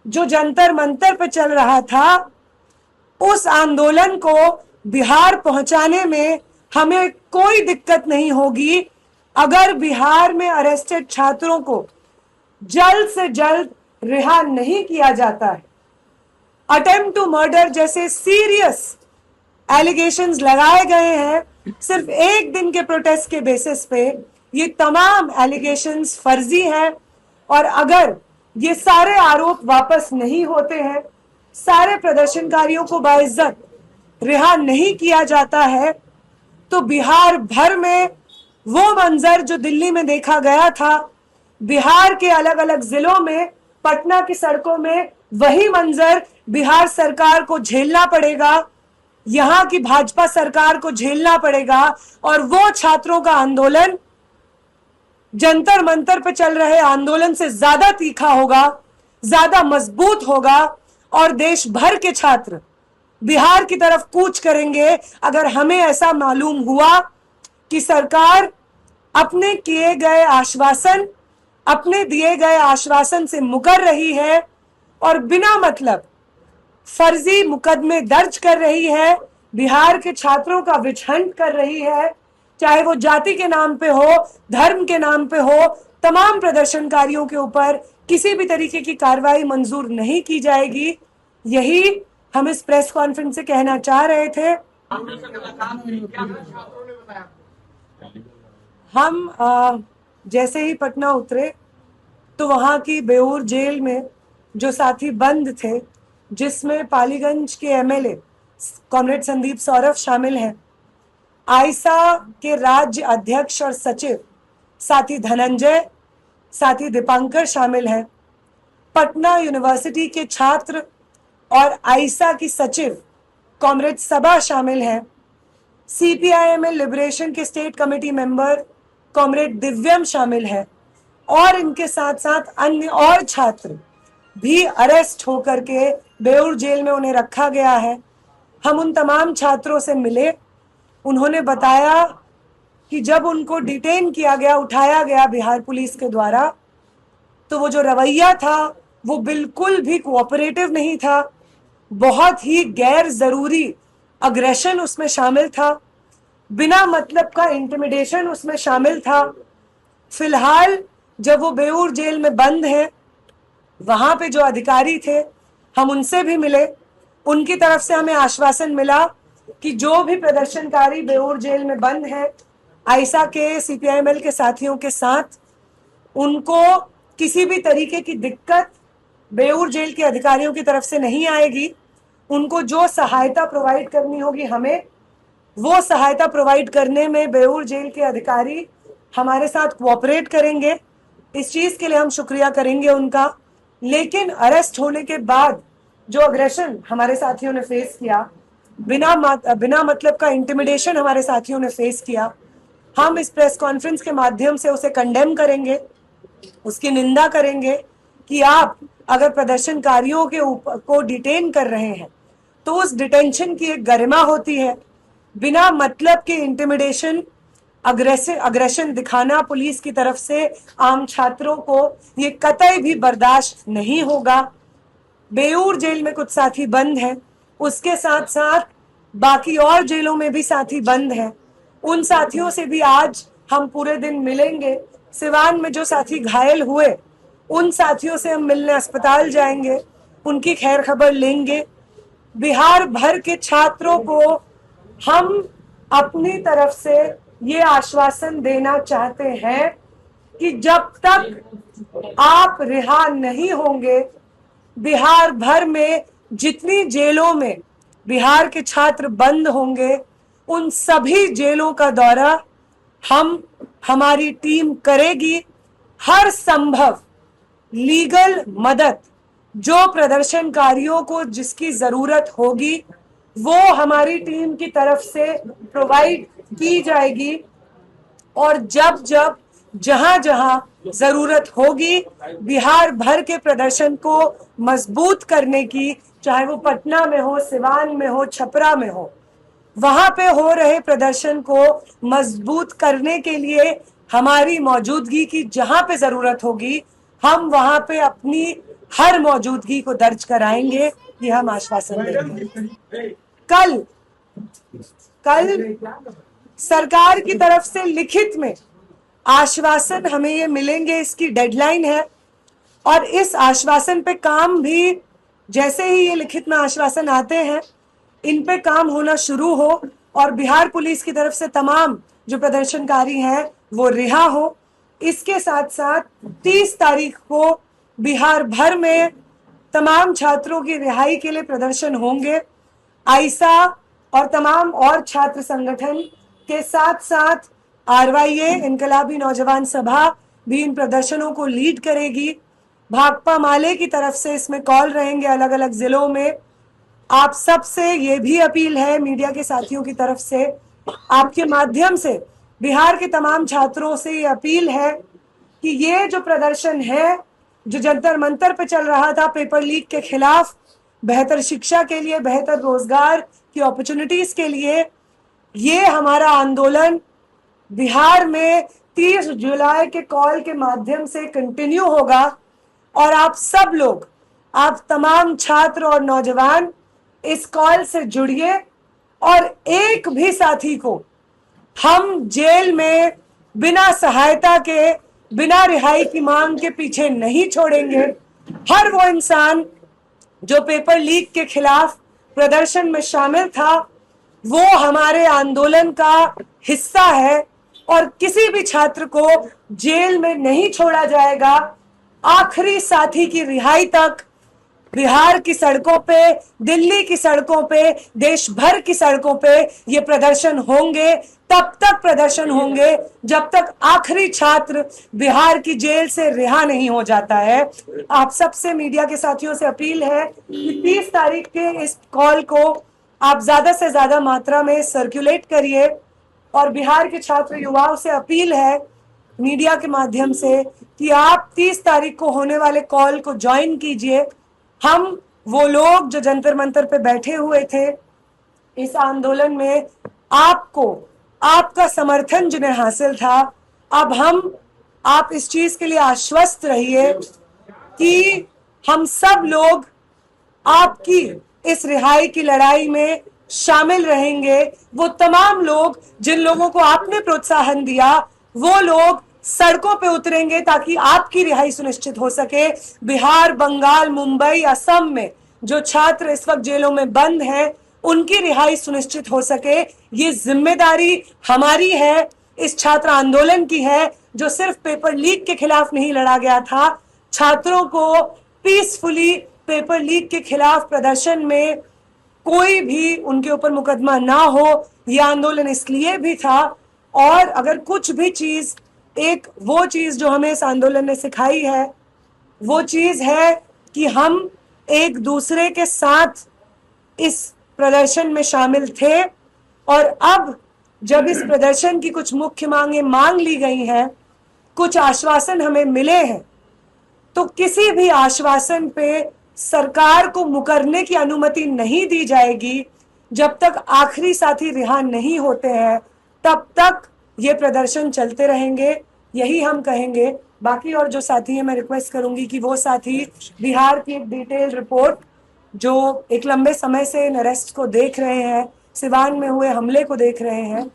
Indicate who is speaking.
Speaker 1: जो जंतर मंतर पे चल रहा था, उस आंदोलन को बिहार पहुंचाने में हमें कोई दिक्कत नहीं होगी अगर बिहार में अरेस्टेड छात्रों को जल्द से जल्द रिहा नहीं किया जाता है। अटेम्प्ट टू मर्डर जैसे सीरियस एलिगेशंस लगाए गए हैं सिर्फ एक दिन के प्रोटेस्ट के बेसिस पे। ये तमाम एलिगेशंस फर्जी हैं और अगर ये सारे आरोप वापस नहीं होते हैं, सारे प्रदर्शनकारियों को बाइज्जत रिहा नहीं किया जाता है, तो बिहार भर में वो मंजर जो दिल्ली में देखा गया था, बिहार के अलग अलग जिलों में, पटना की सड़कों में वही मंजर बिहार सरकार को झेलना पड़ेगा, यहां की भाजपा सरकार को झेलना पड़ेगा। और वो छात्रों का आंदोलन जंतर मंतर पे चल रहे आंदोलन से ज्यादा तीखा होगा, ज्यादा मजबूत होगा और देश भर के छात्र बिहार की तरफ कूच करेंगे अगर हमें ऐसा मालूम हुआ कि सरकार अपने दिए गए आश्वासन से मुकर रही है और बिना मतलब फर्जी मुकदमे दर्ज कर रही है, बिहार के छात्रों का विच हंट कर रही है, चाहे वो जाति के नाम पे हो, धर्म के नाम पे हो। तमाम प्रदर्शनकारियों के ऊपर किसी भी तरीके की कार्रवाई मंजूर नहीं की जाएगी। यही हम इस प्रेस कॉन्फ्रेंस से कहना चाह रहे थे। हम जैसे ही पटना उतरे तो वहां की बेऊर जेल में जो साथी बंद थे, जिसमें पालीगंज के एमएलए कॉमरेड संदीप सौरभ शामिल हैं, आईसा के राज्य अध्यक्ष और सचिव साथी धनंजय, साथी दीपांकर शामिल हैं, पटना यूनिवर्सिटी के छात्र और आईसा की सचिव कॉमरेड सबा शामिल हैं, सीपीआईएमएल लिबरेशन के स्टेट कमेटी मेंबर कॉमरेड दिव्यम शामिल है और इनके साथ साथ अन्य और छात्र भी अरेस्ट होकर के बेऊर जेल में उन्हें रखा गया है। हम उन तमाम छात्रों से मिले, उन्होंने बताया कि जब उनको डिटेन किया गया, उठाया गया बिहार पुलिस के द्वारा, तो वो जो रवैया था वो बिल्कुल भी कोऑपरेटिव नहीं था, बहुत ही गैर जरूरी अग्रेशन उसमें शामिल था, बिना मतलब का इंटिमिडेशन उसमें शामिल था। फिलहाल जब वो बेऊर जेल में बंद है, वहां पे जो अधिकारी थे हम उनसे भी मिले, उनकी तरफ से हमें आश्वासन मिला कि जो भी प्रदर्शनकारी बेऊर जेल में बंद है, आईसा के सीपीआईएमएल के साथियों के साथ, उनको किसी भी तरीके की दिक्कत बेऊर जेल के अधिकारियों की तरफ से नहीं आएगी। उनको जो सहायता प्रोवाइड करनी होगी हमें, वो सहायता प्रोवाइड करने में बेऊर जेल के अधिकारी हमारे साथ कोऑपरेट करेंगे। इस चीज के लिए हम शुक्रिया करेंगे उनका। लेकिन अरेस्ट होने के बाद जो अग्रेशन हमारे साथियों ने फेस किया, बिना मतलब का इंटिमिडेशन हमारे साथियों ने फेस किया, हम इस प्रेस कॉन्फ्रेंस के माध्यम से उसे कंडेम करेंगे, उसकी निंदा करेंगे कि आप अगर प्रदर्शनकारियों के ऊपर को डिटेन कर रहे हैं तो उस डिटेंशन की एक गरिमा होती है। बिना मतलब के इंटिमिडेशन, अग्रेशन दिखाना पुलिस की तरफ से आम छात्रों को ये कतई भी बर्दाश्त नहीं होगा। बेऊर जेल में कुछ साथी बंद हैं, उसके साथ साथ बाकी और जेलों में भी साथी बंद हैं। उन साथियों से भी आज हम पूरे दिन मिलेंगे। सिवान में जो साथी घायल हुए, उन साथियों से हम मिलने अस्पताल जाएंगे, उनकी खैर खबर लेंगे। बिहार भर के छात्रों को हम अपनी तरफ से ये आश्वासन देना चाहते हैं कि जब तक आप रिहा नहीं होंगे, बिहार भर में जितनी जेलों में बिहार के छात्र बंद होंगे, उन सभी जेलों का दौरा हमारी टीम करेगी। हर संभव लीगल मदद जो प्रदर्शनकारियों को जिसकी जरूरत होगी, वो हमारी टीम की तरफ से प्रोवाइड की जाएगी। और जब जब जहां जहां जरूरत होगी, बिहार भर के प्रदर्शन को मजबूत करने की, चाहे वो पटना में हो, सिवान में हो, छपरा में हो, वहां पे हो रहे प्रदर्शन को मजबूत करने के लिए हमारी मौजूदगी की जहां पे जरूरत होगी, हम वहां पे अपनी हर मौजूदगी को दर्ज कराएंगे, ये हम आश्वासन देंगे। कल सरकार की तरफ से लिखित में आश्वासन हमें ये मिलेंगे, इसकी डेडलाइन है, और इस आश्वासन पे काम भी जैसे ही ये लिखित में आश्वासन आते हैं इन पे काम होना शुरू हो और बिहार पुलिस की तरफ से तमाम जो प्रदर्शनकारी हैं वो रिहा हो। इसके साथ साथ 30 तारीख को बिहार भर में तमाम छात्रों की रिहाई के लिए प्रदर्शन होंगे। आइसा और तमाम और छात्र संगठन के साथ साथ आरवाईए इनकलाबी नौजवान सभा भी इन प्रदर्शनों को लीड करेगी। भाकपा माले की तरफ से इसमें कॉल रहेंगे अलग अलग जिलों में। आप सबसे ये भी अपील है, मीडिया के साथियों की तरफ से, आपके माध्यम से बिहार के तमाम छात्रों से ये अपील है कि ये जो प्रदर्शन है, जो जंतर मंतर पे चल रहा था पेपर लीक के खिलाफ, बेहतर शिक्षा के लिए, बेहतर रोजगार की अपॉर्चुनिटीज के लिए, ये हमारा आंदोलन बिहार में 30 जुलाई के कॉल के माध्यम से कंटिन्यू होगा। और आप सब लोग, आप तमाम छात्र और नौजवान इस कॉल से जुड़िए और एक भी साथी को हम जेल में बिना सहायता के, बिना रिहाई की मांग के पीछे नहीं छोड़ेंगे। हर वो इंसान जो पेपर लीक के खिलाफ प्रदर्शन में शामिल था वो हमारे आंदोलन का हिस्सा है और किसी भी छात्र को जेल में नहीं छोड़ा जाएगा। आखिरी साथी की रिहाई तक बिहार की सड़कों पे, दिल्ली की सड़कों पे, देश भर की सड़कों पे ये प्रदर्शन होंगे। तब तक प्रदर्शन होंगे जब तक आखिरी छात्र बिहार की जेल से रिहा नहीं हो जाता है। आप सबसे, मीडिया के साथियों से अपील है कि 30 तारीख के इस कॉल को आप ज्यादा से ज्यादा मात्रा में सर्कुलेट करिए। और बिहार के छात्र युवाओं से अपील है मीडिया के माध्यम से कि आप 30 तारीख को होने वाले कॉल को ज्वाइन कीजिए। हम वो लोग जो जंतर मंतर पे बैठे हुए थे इस आंदोलन में, आपको, आपका समर्थन जिन्हें हासिल था, अब आप इस चीज के लिए आश्वस्त रहिए कि हम सब लोग आपकी इस रिहाई की लड़ाई में शामिल रहेंगे। वो तमाम लोग जिन लोगों को आपने प्रोत्साहन दिया, वो लोग सड़कों पे उतरेंगे ताकि आपकी रिहाई सुनिश्चित हो सके। बिहार, बंगाल, मुंबई, असम में जो छात्र इस वक्त जेलों में बंद हैं उनकी रिहाई सुनिश्चित हो सके। ये जिम्मेदारी हमारी है, इस छात्र आंदोलन की है, जो सिर्फ पेपर लीक के खिलाफ नहीं लड़ा गया था। छात्रों को पीसफुली पेपर लीक के खिलाफ प्रदर्शन में कोई भी उनके ऊपर मुकदमा ना हो, यह आंदोलन इसलिए भी था। और अगर कुछ भी चीज, एक वो चीज जो हमें इस आंदोलन ने सिखाई है वो चीज है कि हम एक दूसरे के साथ इस प्रदर्शन में शामिल थे। और अब जब इस प्रदर्शन की कुछ मुख्य मांगें मांग ली गई हैं, कुछ आश्वासन हमें मिले हैं, तो किसी भी आश्वासन पे सरकार को मुकरने की अनुमति नहीं दी जाएगी। जब तक आखिरी साथी रिहा नहीं होते हैं तब तक ये प्रदर्शन चलते रहेंगे, यही हम कहेंगे। बाकी और जो साथी हैं, मैं रिक्वेस्ट करूंगी कि वो साथी बिहार की एक डिटेल रिपोर्ट, जो एक लंबे समय से इन अरेस्ट को देख रहे हैं, सिवान में हुए हमले को देख रहे हैं,